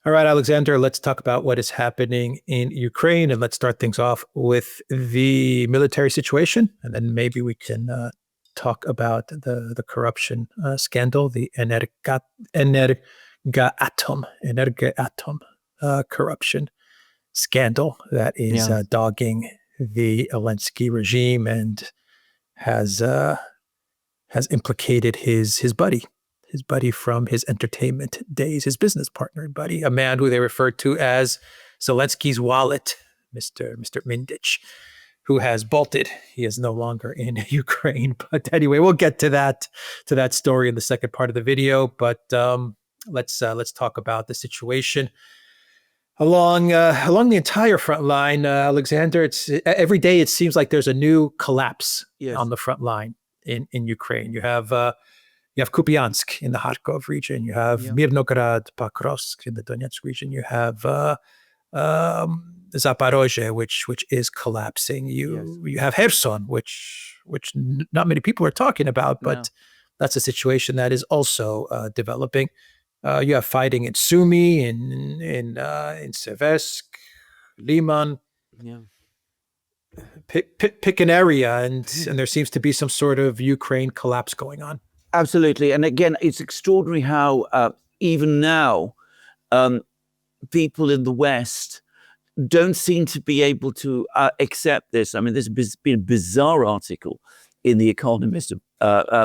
All right, Alexander, let's talk about what is happening in Ukraine. And let's start things off with the military situation. And then maybe we can talk about the corruption scandal, the Energoatom corruption scandal that is Yeah. dogging the Zelensky regime and has implicated his buddy from his entertainment days, his business partner and buddy, a man who they referred to as Zelensky's wallet, Mr. Mindich, who has bolted. He is no longer in Ukraine. But anyway, we'll get to that story in the second part of the video. But let's talk about the situation along the entire front line, Alexander. It's every day it seems like there's a new collapse on the front line in Ukraine. You have Kupiansk in the Kharkov region. You have Mirnograd, Pakrovsk in the Donetsk region. You have Zaporozhye, which is collapsing. You have Kherson, which not many people are talking about, but that's a situation that is also developing. You have fighting in Sumy, in Seversk, Liman. Yeah. Pick an area, and there seems to be some sort of Ukraine collapse going on. Absolutely. And again, it's extraordinary how even now people in the West don't seem to be able to accept this. I mean, there's been a bizarre article in The Economist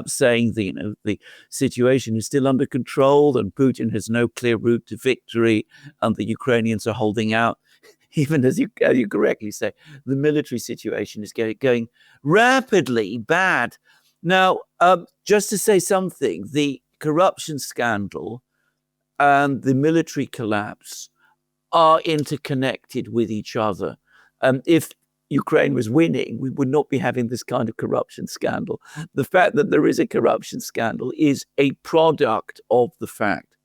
saying the situation is still under control and Putin has no clear route to victory and the Ukrainians are holding out. Even as you correctly say, the military situation is going rapidly bad. Now, just to say something, the corruption scandal and the military collapse are interconnected with each other. If Ukraine was winning, we would not be having this kind of corruption scandal. The fact that there is a corruption scandal is a product of the fact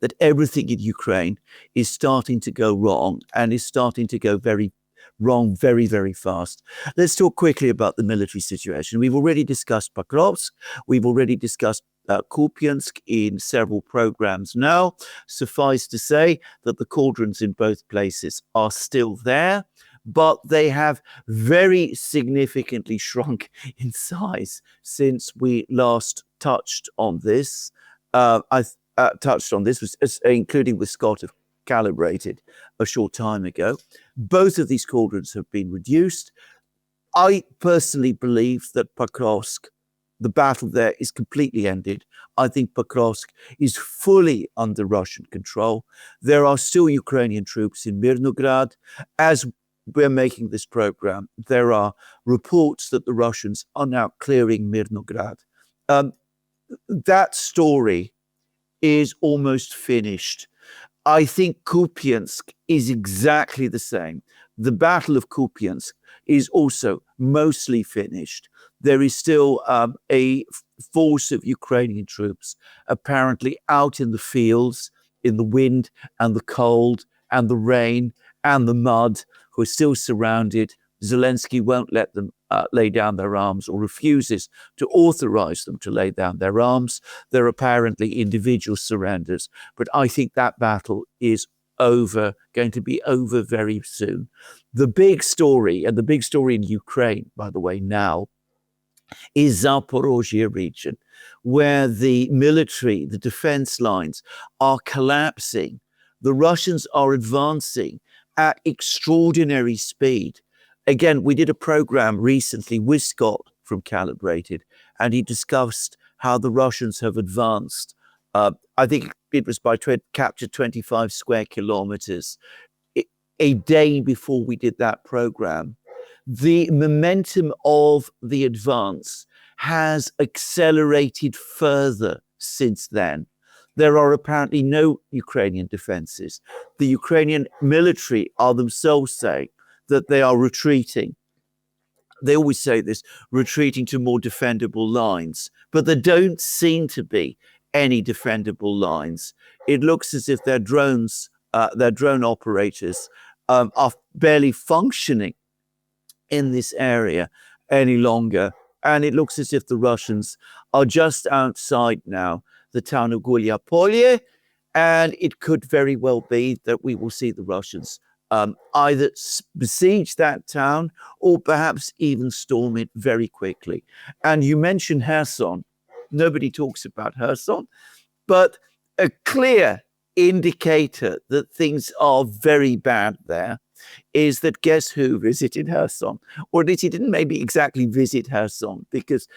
that everything in Ukraine is starting to go wrong and is starting to go very wrong very, very fast. Let's talk quickly about the military situation. We've already discussed Pakrovsk. We've already discussed Kupiansk in several programs now. Suffice to say that the cauldrons in both places are still there, but they have very significantly shrunk in size since we last touched on this. Including with Scott of Calibrated a short time ago. Both of these cauldrons have been reduced. I personally believe that Pakrovsk, the battle there is completely ended. I think Pakrovsk is fully under Russian control. There are still Ukrainian troops in Mirnograd. As we're making this program, there are reports that the Russians are now clearing Mirnograd. That story is almost finished. I think Kupiansk is exactly the same. The Battle of Kupiansk is also mostly finished. There is still a force of Ukrainian troops apparently out in the fields, in the wind and the cold and the rain and the mud, who are still surrounded. Zelensky won't let them lay down their arms or refuses to authorize them to lay down their arms. There are apparently individual surrenders, but I think that battle is going to be over very soon. The big story, and the big story in Ukraine, by the way, now, is Zaporozhye region, where the military, the defense lines are collapsing. The Russians are advancing at extraordinary speed. Again, we did a program recently with Scott from Calibrated, and he discussed how the Russians have advanced. I think it was captured 25 square kilometers a day before we did that program. The momentum of the advance has accelerated further since then. There are apparently no Ukrainian defenses. The Ukrainian military are themselves saying that they are retreating. They always say this, retreating to more defendable lines, but there don't seem to be any defendable lines. It looks as if their drone operators are barely functioning in this area any longer. And it looks as if the Russians are just outside now the town of Gulyapolye, And it could very well be that we will see the Russians either besiege that town or perhaps even storm it very quickly. And you mentioned Kherson. Nobody talks about Kherson, but a clear indicator that things are very bad there is that guess who visited Kherson? Or at least he didn't maybe exactly visit Kherson, because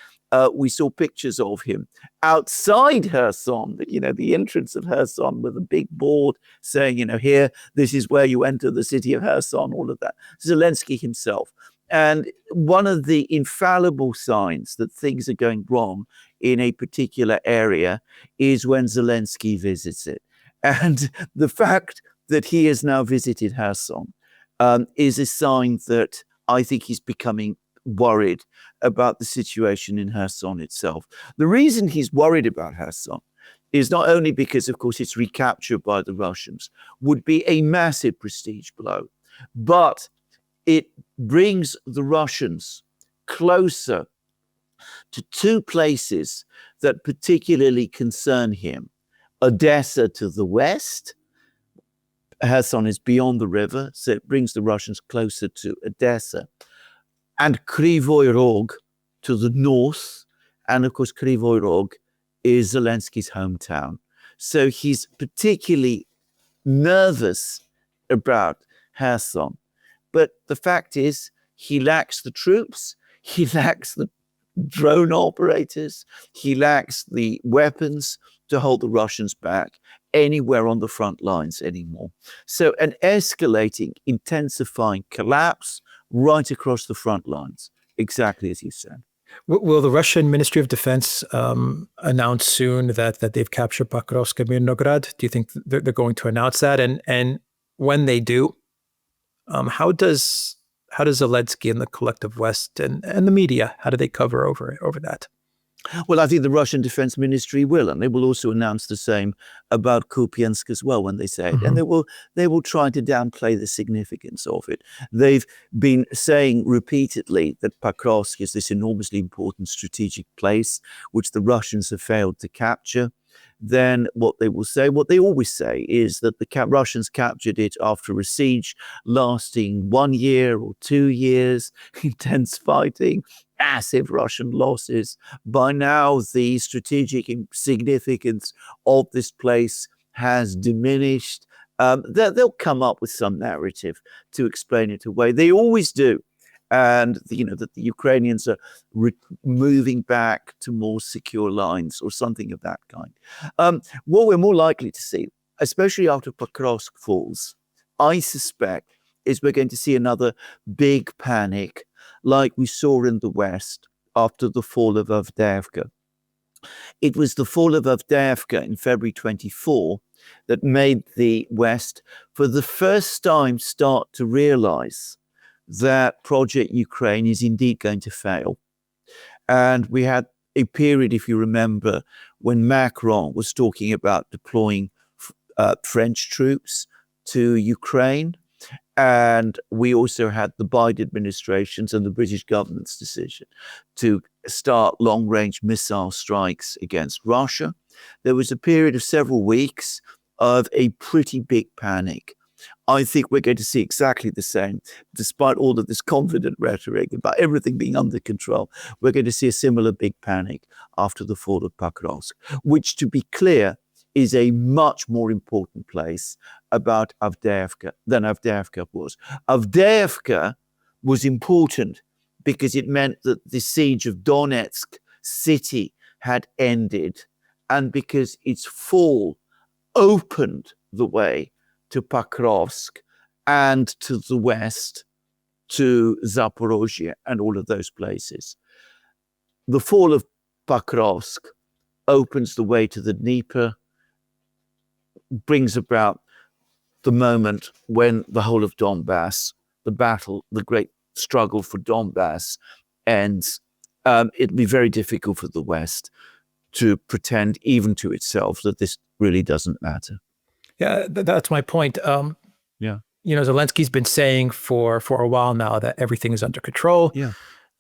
we saw pictures of him outside Kherson, the entrance of Kherson with a big board saying, here, this is where you enter the city of Kherson, all of that. Zelensky himself. And one of the infallible signs that things are going wrong in a particular area is when Zelensky visits it. And the fact that he has now visited Kherson is a sign that I think he's becoming worried about the situation in Kherson itself. The reason he's worried about Kherson is not only because, of course, it's recaptured by the Russians, would be a massive prestige blow, but it brings the Russians closer to two places that particularly concern him. Odessa to the west. Kherson is beyond the river, so it brings the Russians closer to Odessa. And Kryvyi Rog to the north. And of course, Kryvyi Rog is Zelensky's hometown. So he's particularly nervous about Kherson. But the fact is, he lacks the troops, he lacks the drone operators, he lacks the weapons to hold the Russians back anywhere on the front lines anymore. So an escalating, intensifying collapse right across the front lines, exactly as you said. Will the Russian Ministry of Defense announce soon that they've captured Pokrovsk and Mirnograd? Do you think they're going to announce that? And when they do, how does Zelensky and the collective West and the media, how do they cover over that? Well, I think the Russian Defense Ministry will, and they will also announce the same about Kupiansk as well when they say it. And they will try to downplay the significance of it. They've been saying repeatedly that Pokrovsk is this enormously important strategic place which the Russians have failed to capture. Then what they always say is that the Russians captured it after a siege lasting 1 year or 2 years, intense fighting, massive Russian losses. By now, the strategic significance of this place has diminished. They'll come up with some narrative to explain it away. They always do. And that the Ukrainians are moving back to more secure lines or something of that kind. What we're more likely to see, especially after Pokrovsk falls, I suspect, is we're going to see another big panic like we saw in the West after the fall of Avdiivka. It was the fall of Avdiivka in February 24 that made the West, for the first time, start to realize that Project Ukraine is indeed going to fail. And we had a period, if you remember, when Macron was talking about deploying French troops to Ukraine. And we also had the Biden administration's and the British government's decision to start long-range missile strikes against Russia. There was a period of several weeks of a pretty big panic. I think we're going to see exactly the same, despite all of this confident rhetoric about everything being under control. We're going to see a similar big panic after the fall of Pokrovsk, which, to be clear, is a much more important place about Avdiivka than Avdiivka was. Avdiivka was important because it meant that the siege of Donetsk city had ended, and because its fall opened the way to Pokrovsk and to the west, to Zaporozhye and all of those places. The fall of Pokrovsk opens the way to the Dnieper, brings about the moment when the whole of Donbass, the battle, the great struggle for Donbass ends. It'll be very difficult for the West to pretend, even to itself, that this really doesn't matter. Yeah, that's my point. Zelensky's been saying for a while now that everything is under control. Yeah.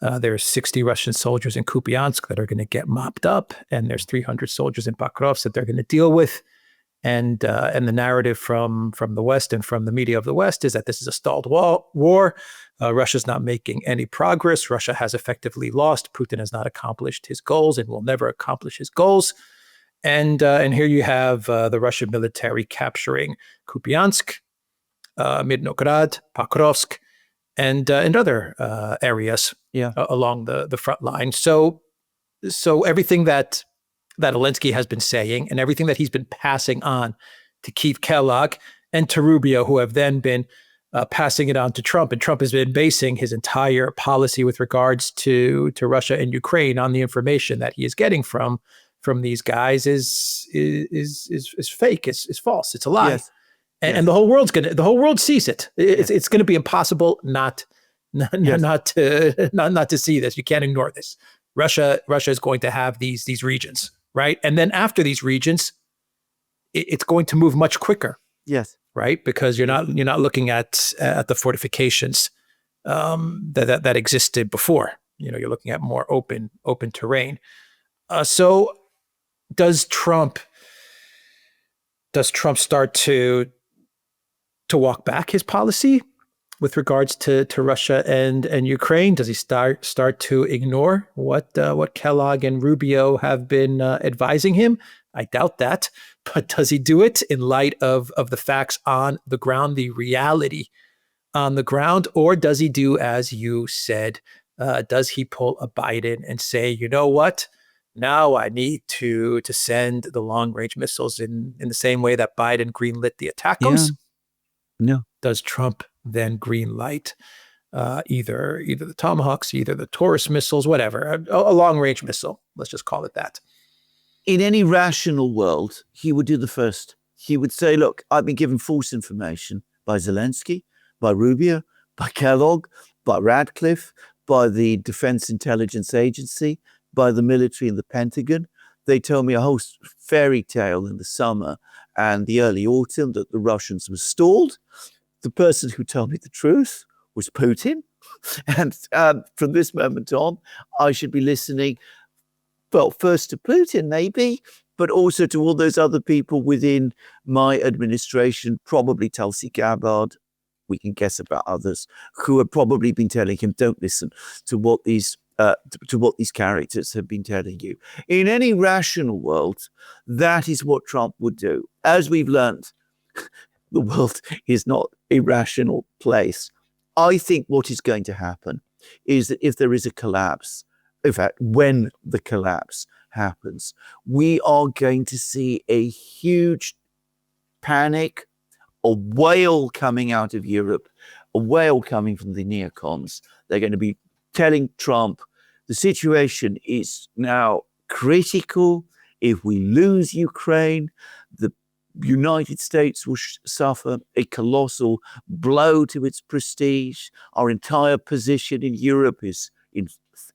There's 60 Russian soldiers in Kupiansk that are going to get mopped up, and there's 300 soldiers in Pokrovsk that they're going to deal with. And the narrative from the West and from the media of the West is that this is a stalled war. Russia's not making any progress. Russia has effectively lost. Putin has not accomplished his goals and will never accomplish his goals. And here you have the Russian military capturing Kupiansk, Midnograd, Pokrovsk, and other areas along the front line. So everything that Zelensky has been saying and everything that he's been passing on to Keith Kellogg and to Rubio, who have then been passing it on to Trump, and Trump has been basing his entire policy with regards to Russia and Ukraine on the information that he is getting from these guys is fake, is false, it's a lie. Yes. And the whole world sees it. It's going to be impossible not to see this. You can't ignore this. Russia is going to have these regions, right? And then after these regions, it's going to move much quicker. Yes. Right, because you're not looking at the fortifications that existed before. You're looking at more open terrain. So does Trump start to walk back his policy with regards to Russia and Ukraine? Does he start to ignore what Kellogg and Rubio have been advising him? I doubt that. But does he do it in light of the facts on the ground, the reality on the ground? Or does he do as you said? Does he pull a Biden and say, you know what? Now I need to send the long-range missiles in the same way that Biden greenlit the ATACMS? No. Does Trump then greenlight either the Tomahawks, either the Taurus missiles, whatever, a long-range missile? Let's just call it that. In any rational world, he would do the first. He would say, look, I've been given false information by Zelensky, by Rubio, by Kellogg, by Radcliffe, by the Defense Intelligence Agency, by the military and the Pentagon. They told me a whole fairy tale in the summer and the early autumn that the Russians were stalled. The person who told me the truth was Putin. And from this moment on, I should be listening, well, first to Putin, maybe, but also to all those other people within my administration, probably Tulsi Gabbard. We can guess about others who have probably been telling him, don't listen to what these characters have been telling you. In any rational world, that is what Trump would do. As we've learned, the world is not a rational place. I think what is going to happen is that if there is a collapse, in fact, when the collapse happens, we are going to see a huge panic, a wail coming out of Europe, a wail coming from the neocons. They're going to be telling Trump, the situation is now critical. If we lose Ukraine, the United States will suffer a colossal blow to its prestige. Our entire position in Europe is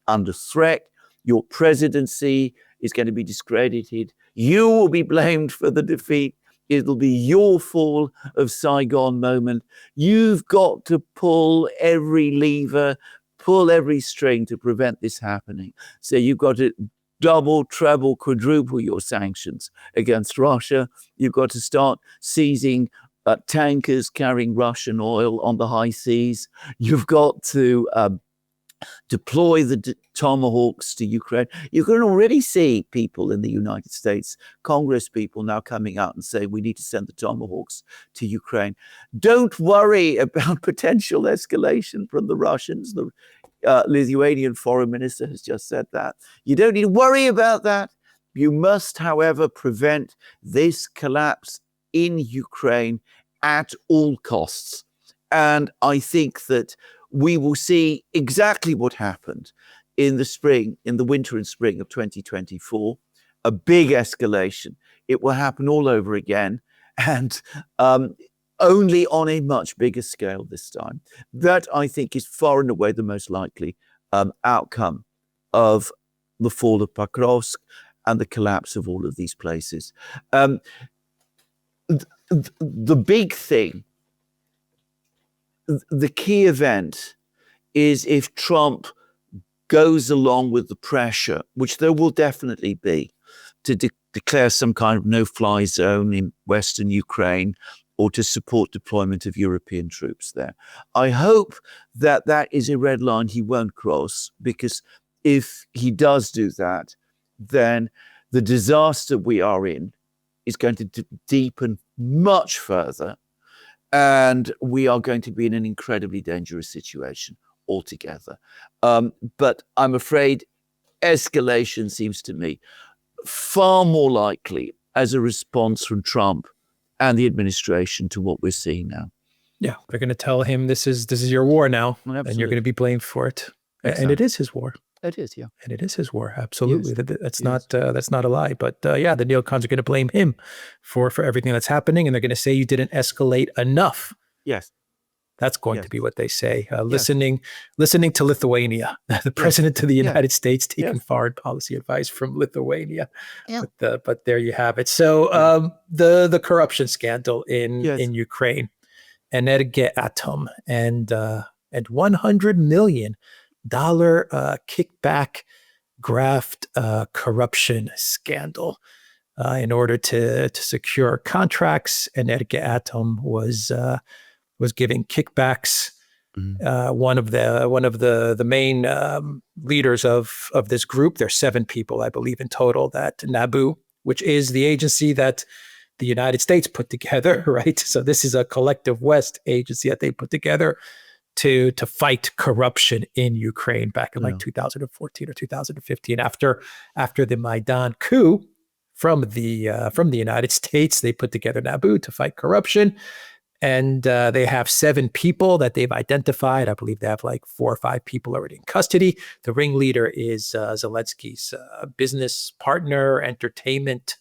under threat. Your presidency is going to be discredited. You will be blamed for the defeat. It'll be your fall of Saigon moment. You've got to pull every lever, pull every string to prevent this happening. So you've got to double, treble, quadruple your sanctions against Russia. You've got to start seizing tankers carrying Russian oil on the high seas. You've got to deploy the Tomahawks to Ukraine. You can already see people in the United States, Congress people now coming out and saying we need to send the Tomahawks to Ukraine. Don't worry about potential escalation from the Russians. The Lithuanian foreign minister has just said that. You don't need to worry about that. You must, however, prevent this collapse in Ukraine at all costs. And I think that we will see exactly what happened in the winter and spring of 2024, a big escalation. It will happen all over again, and only on a much bigger scale this time. That, I think, is far and away the most likely outcome of the fall of Pokrovsk and the collapse of all of these places. The big thing, the key event, is if Trump goes along with the pressure, which there will definitely be, to declare some kind of no-fly zone in Western Ukraine or to support deployment of European troops there. I hope that that is a red line he won't cross, because if he does do that, then the disaster we are in is going to deepen much further, and we are going to be in an incredibly dangerous situation altogether. But I'm afraid escalation seems to me far more likely as a response from Trump and the administration to what we're seeing now. Yeah, they're going to tell him this is your war now, Absolutely. and you're going to be blamed for it. Exactly. And it is his war. It is, yeah. And it is his war, absolutely. Yes. That's not a lie. But yeah, the neocons are going to blame him for everything that's happening, and they're going to say you didn't escalate enough. Yes. That's going to be what they say. Listening to Lithuania, the president of the United States taking foreign policy advice from Lithuania. Yeah. But there you have it. So the corruption scandal in Ukraine, Energeatom, and $100 million kickback graft corruption scandal. In order to secure contracts, Energeatom was giving kickbacks. One of the main leaders of this group, there's 7 people, I believe, in total, that NABU, which is the agency that the United States put together, right? So this is a collective West agency that they put together to fight corruption in Ukraine back in 2014 or 2015, after the Maidan coup from the United States. They put together NABU to fight corruption. And they have 7 people that they've identified. I believe they have like 4 or 5 people already in custody. The ringleader is Zelensky's business partner, entertainment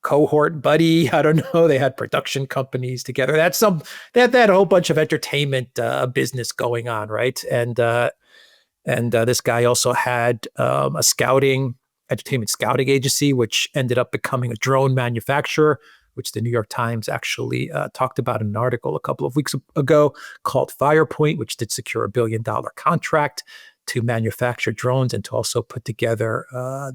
cohort buddy. I don't know. They had production companies together. They had a whole bunch of entertainment business going on, right? And this guy also had a entertainment scouting agency, which ended up becoming a drone manufacturer, which the New York Times actually talked about in an article a couple of weeks ago called Firepoint, which did secure $1 billion contract to manufacture drones and to also put together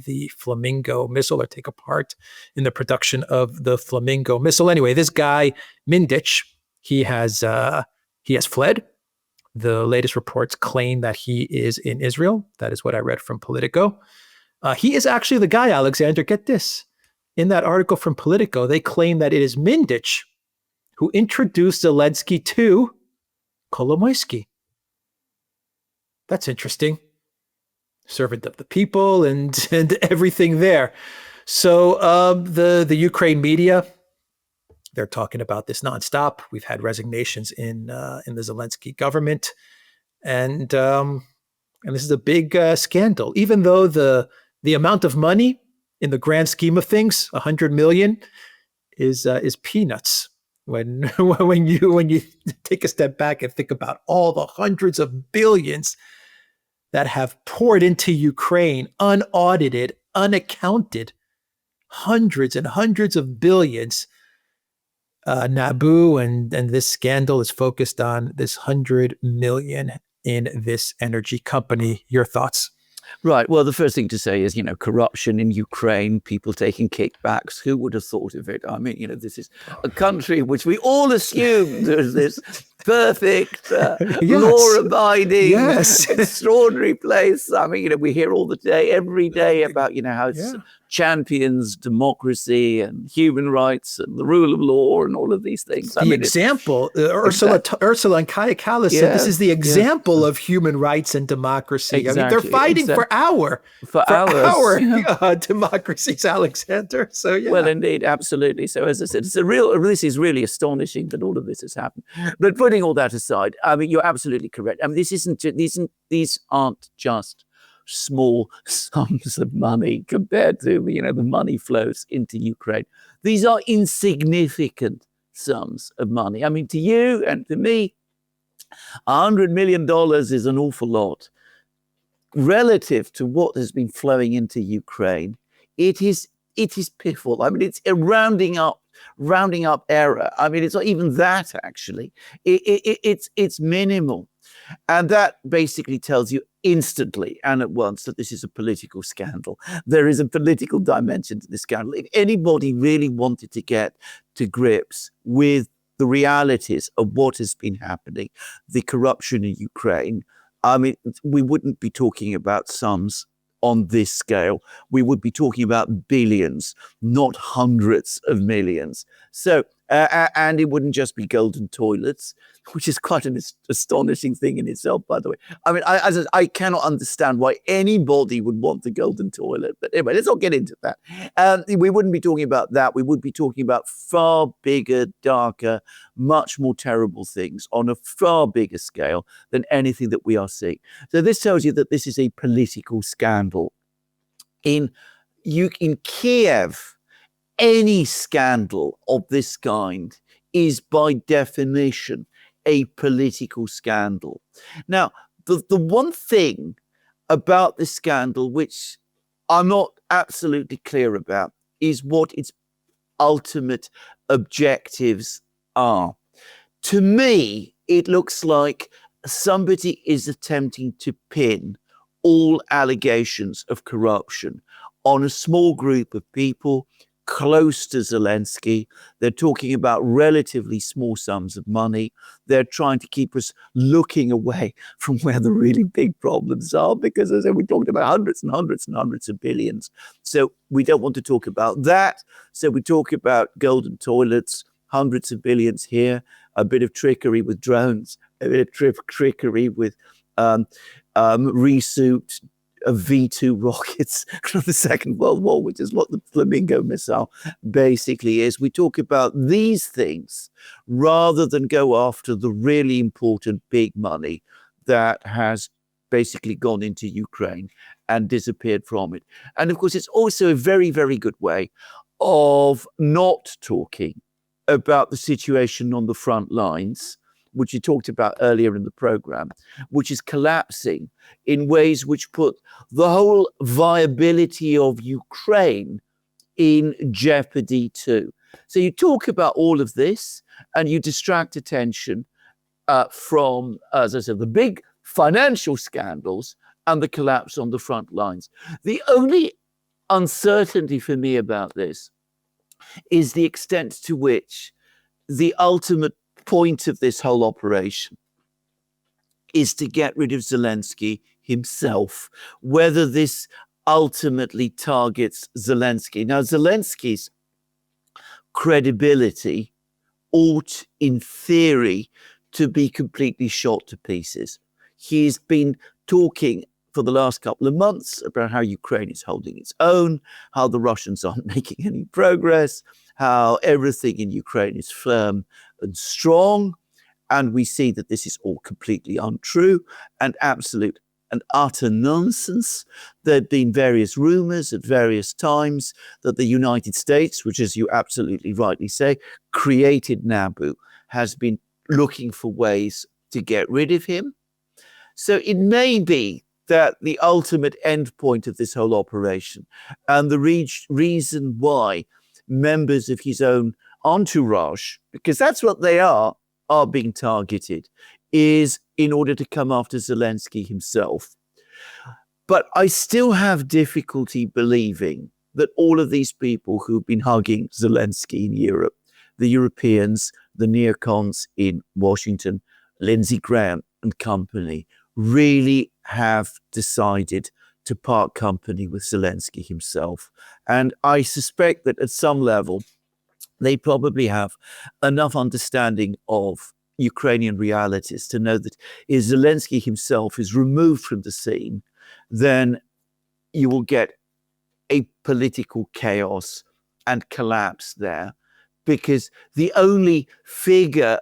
the Flamingo missile, or take a part in the production of the Flamingo missile. Anyway, this guy, Mindich, he has fled. The latest reports claim that he is in Israel. That is what I read from Politico. He is actually the guy, Alexander, get this. In that article from Politico, they claim that it is Mindich who introduced Zelensky to Kolomoisky. That's interesting. Servant of the people and everything there. So the Ukraine media, they're talking about this nonstop. We've had resignations in the Zelensky government, and this is a big scandal. Even though the amount of money, in the grand scheme of things, 100 million is peanuts when you take a step back and think about all the hundreds of billions that have poured into Ukraine, unaudited, unaccounted, hundreds and hundreds of billions. NABU and this scandal is focused on this 100 million in this energy company. Your thoughts? Right. Well, the first thing to say is, corruption in Ukraine, people taking kickbacks. Who would have thought of it? I mean, this is a country which we all assumed was this perfect, law-abiding, extraordinary place. I mean, we hear every day about, how it's champions democracy and human rights and the rule of law and all of these things. Example, Ursula and Kaya Kallas said this is the example of human rights and democracy. Exactly. I mean, they're fighting for our democracies, Alexander. So yeah. Well, indeed, absolutely. So as I said, this is really astonishing that all of this has happened. But putting all that aside, I mean, you're absolutely correct. I mean, these aren't just small sums of money compared to the money flows into Ukraine. These are insignificant sums of money. I mean, to you and to me, $100 million is an awful lot. Relative to what has been flowing into Ukraine, it is piffle. I mean, it's a rounding up error. I mean, it's not even that, actually. It's minimal. And that basically tells you instantly and at once that this is a political scandal. There is a political dimension to this scandal. If anybody really wanted to get to grips with the realities of what has been happening, the corruption in Ukraine, I mean, we wouldn't be talking about sums on this scale. We would be talking about billions, not hundreds of millions. So, and it wouldn't just be golden toilets, which is quite an astonishing thing in itself, by the way. I mean, I cannot understand why anybody would want the golden toilet. But anyway, let's not get into that. We wouldn't be talking about that. We would be talking about far bigger, darker, much more terrible things on a far bigger scale than anything that we are seeing. So this tells you that this is a political scandal. In Kiev, any scandal of this kind is by definition a political scandal. Now, the one thing about this scandal which I'm not absolutely clear about is what its ultimate objectives are. To me, it looks like somebody is attempting to pin all allegations of corruption on a small group of people close to Zelensky. They're talking about relatively small sums of money. They're trying to keep us looking away from where the really big problems are, because as I said, we talked about hundreds and hundreds and hundreds of billions. So we don't want to talk about that. So we talk about golden toilets, hundreds of billions here, a bit of trickery with drones, a bit of trickery with resuit V2 rockets from the Second World War, which is what the Flamingo missile basically is. We talk about these things rather than go after the really important big money that has basically gone into Ukraine and disappeared from it. And of course, it's also a very, very good way of not talking about the situation on the front lines, which you talked about earlier in the program, which is collapsing in ways which put the whole viability of Ukraine in jeopardy too. So you talk about all of this and you distract attention from, as I said, the big financial scandals and the collapse on the front lines. The only uncertainty for me about this is the extent to which the ultimate point of this whole operation is to get rid of Zelensky himself, whether this ultimately targets Zelensky. Now, Zelensky's credibility ought, in theory, to be completely shot to pieces. He's been talking for the last couple of months about how Ukraine is holding its own, how the Russians aren't making any progress, how everything in Ukraine is firm and strong. And we see that this is all completely untrue and absolute and utter nonsense. There have been various rumors at various times that the United States, which, as you absolutely rightly say, created Nabu, has been looking for ways to get rid of him. So it may be that the ultimate end point of this whole operation and the reason why members of his own entourage, because that's what they are being targeted, is in order to come after Zelensky himself. But I still have difficulty believing that all of these people who've been hugging Zelensky in Europe, the Europeans, the neocons in Washington, Lindsey Graham and company, really have decided to part company with Zelensky himself. And I suspect that at some level, they probably have enough understanding of Ukrainian realities to know that if Zelensky himself is removed from the scene, then you will get a political chaos and collapse there, because the only figure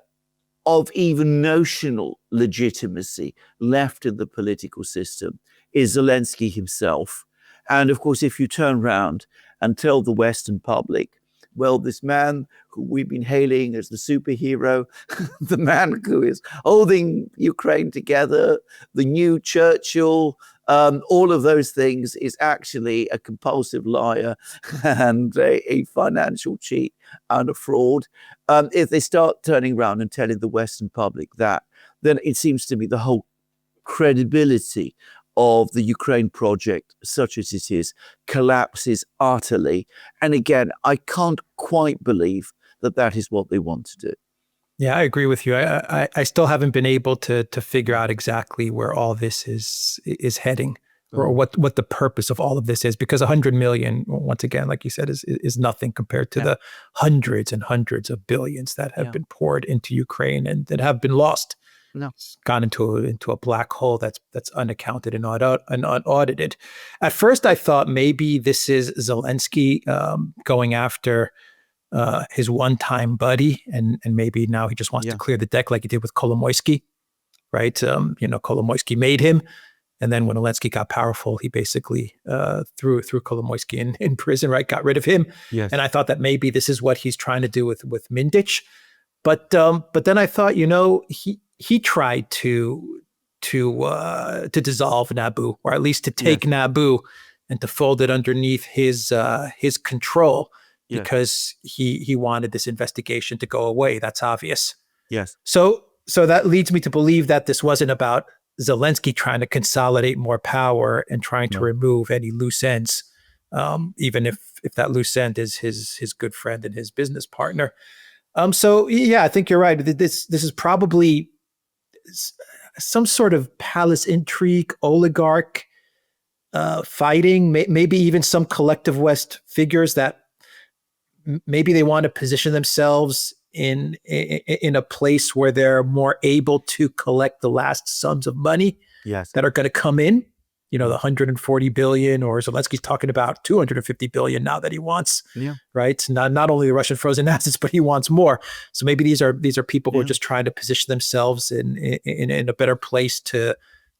of even notional legitimacy left in the political system is Zelensky himself. And of course, if you turn around and tell the Western public, well, this man who we've been hailing as the superhero, the man who is holding Ukraine together, the new Churchill, all of those things, is actually a compulsive liar and a financial cheat and a fraud. If they start turning around and telling the Western public that, then it seems to me the whole credibility of the Ukraine project, such as it is, collapses utterly. And again, I can't quite believe that that is what they want to do. Yeah, I agree with you. I still haven't been able to figure out exactly where all this is heading, or what the purpose of all of this is, because 100 million, once again, like you said, is nothing compared to the hundreds and hundreds of billions that have been poured into Ukraine and that have been lost. No. It's gone into a black hole that's unaccounted and unaudited. At first, I thought maybe this is Zelensky going after his one-time buddy, and maybe now he just wants to clear the deck like he did with Kolomoisky, right? Kolomoisky made him, and then when Zelensky got powerful, he basically threw Kolomoisky in prison, right? Got rid of him. Yes. And I thought that maybe this is what he's trying to do with Mindich, but then I thought, he tried to dissolve Nabu, or at least to take Nabu and to fold it underneath his control, because he wanted this investigation to go away. That's obvious. Yes. So that leads me to believe that this wasn't about Zelensky trying to consolidate more power and trying to remove any loose ends, even if that loose end is his good friend and his business partner. So yeah, I think you're right. This is probably some sort of palace intrigue, oligarch fighting, maybe even some collective West figures that maybe they want to position themselves in a place where they're more able to collect the last sums of money that are going to come in. The 140 billion, or Zelensky's talking about 250 billion now that he wants, right? Not only the Russian frozen assets, but he wants more. So maybe these are people who are just trying to position themselves in a better place to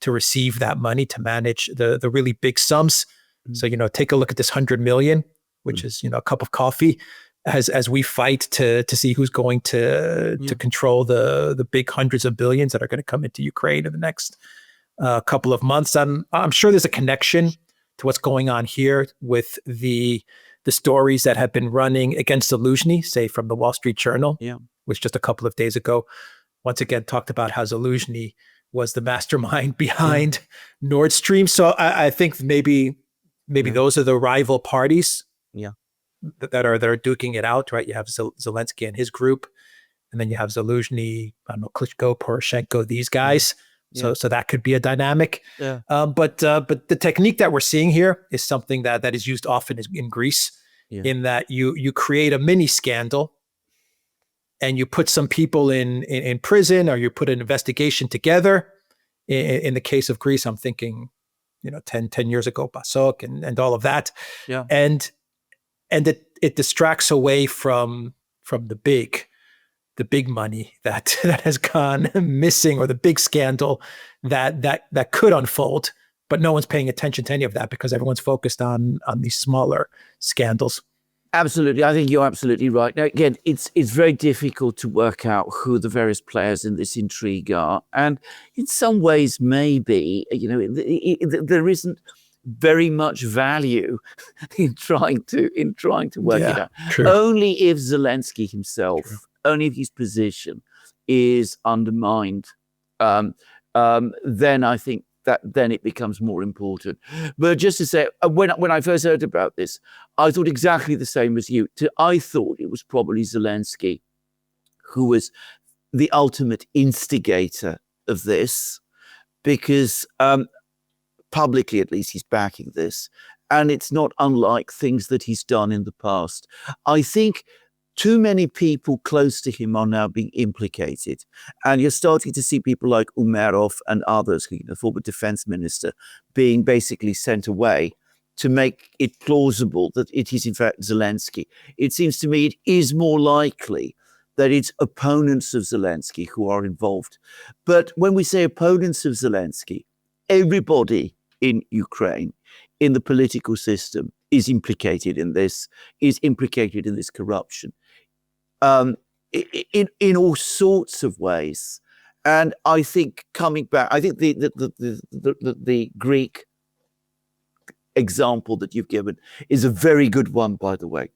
receive that money, to manage the really big sums. So, take a look at this 100 million, which is, a cup of coffee, as we fight to see who's going to control the big hundreds of billions that are going to come into Ukraine in the next couple of months. I'm sure there's a connection to what's going on here with the stories that have been running against Zelensky, say from the Wall Street Journal, which just a couple of days ago, once again, talked about how Zelensky was the mastermind behind Nord Stream. So I think maybe those are the rival parties that are duking it out, right? You have Zelensky and his group, and then you have Zelensky, Klitschko, Poroshenko, these guys. So that could be a dynamic. But the technique that we're seeing here is something that is used often in Greece, in that you create a mini scandal and you put some people in prison, or you put an investigation together. In the case of Greece, I'm thinking, 10 years ago, Pasok and all of that. And it distracts away from the big money that has gone missing, or the big scandal that could unfold, but no one's paying attention to any of that because everyone's focused on these smaller scandals. Absolutely. I think you're absolutely right. Now, again, it's very difficult to work out who the various players in this intrigue are. And in some ways, maybe, there isn't very much value in trying to work it out. True. Only if Zelensky himself, only if his position is undermined, then I think then it becomes more important. But just to say, when I first heard about this, I thought exactly the same as you. I thought it was probably Zelensky who was the ultimate instigator of this, because publicly, at least, he's backing this. And it's not unlike things that he's done in the past. I think too many people close to him are now being implicated. And you're starting to see people like Umerov and others, the former defense minister, being basically sent away to make it plausible that it is in fact Zelensky. It seems to me it is more likely that it's opponents of Zelensky who are involved. But when we say opponents of Zelensky, everybody in Ukraine, in the political system, is implicated in this corruption. In all sorts of ways. And I think coming back, I think the Greek example that you've given is a very good one, by the way.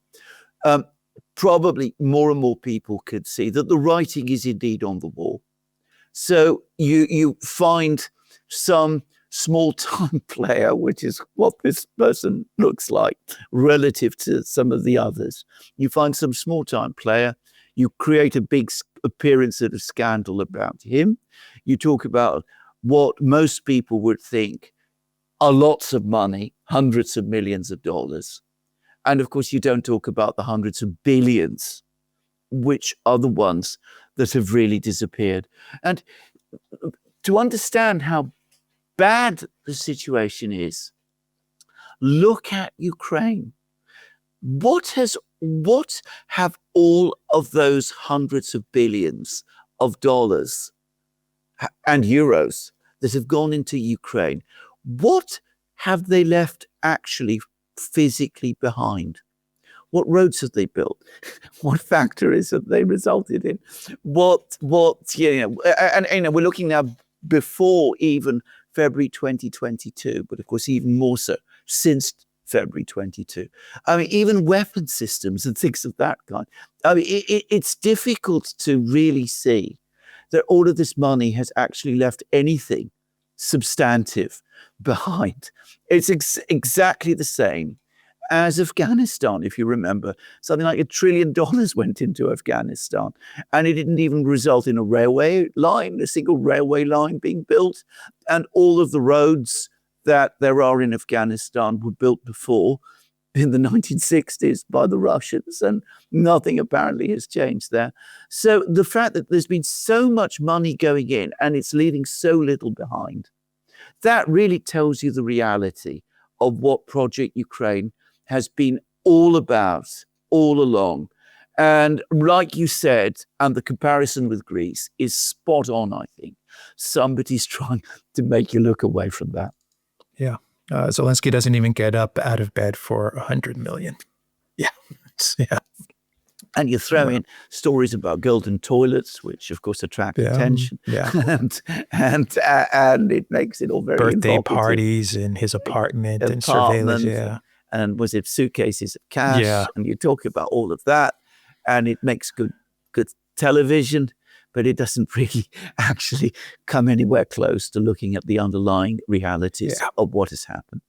Probably more and more people could see that the writing is indeed on the wall. So you find some small-time player, which is what this person looks like relative to some of the others. You find some small-time player, you create a big appearance of a scandal about him. You talk about what most people would think are lots of money, hundreds of millions of dollars. And of course, you don't talk about the hundreds of billions, which are the ones that have really disappeared. And to understand how bad the situation is, look at Ukraine. What have all of those hundreds of billions of dollars and euros that have gone into Ukraine, what have they left actually physically behind? What roads have they built? What factories have they resulted in? What and we're looking now before even February 2022, but of course even more so since February 22. I mean, even weapon systems and things of that kind. I mean, it's difficult to really see that all of this money has actually left anything substantive behind. It's exactly the same as Afghanistan, if you remember. Something like $1 trillion went into Afghanistan, and it didn't even result in a railway line, a single railway line being built. And all of the roads that there are in Afghanistan were built before in the 1960s by the Russians, and nothing apparently has changed there. So the fact that there's been so much money going in and it's leaving so little behind, that really tells you the reality of what Project Ukraine has been all about all along. And like you said, and the comparison with Greece is spot on, I think. Somebody's trying to make you look away from that. Yeah. Zelensky doesn't even get up out of bed for 100 million. Yeah. Yeah. And you throw in stories about golden toilets, which of course attract attention. Yeah. and it makes it all very birthday evocative. Parties in his apartment and surveillance. Yeah. And was it suitcases of cash? Yeah. And you talk about all of that, and it makes good television, but it doesn't really actually come anywhere close to looking at the underlying realities of what has happened.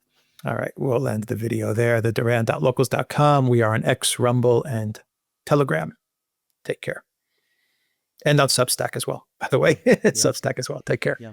All right. We'll end the video there. The Duran.locals.com. We are on X, Rumble, and Telegram. Take care. And on Substack as well, by the way. Substack as well. Take care. Yeah.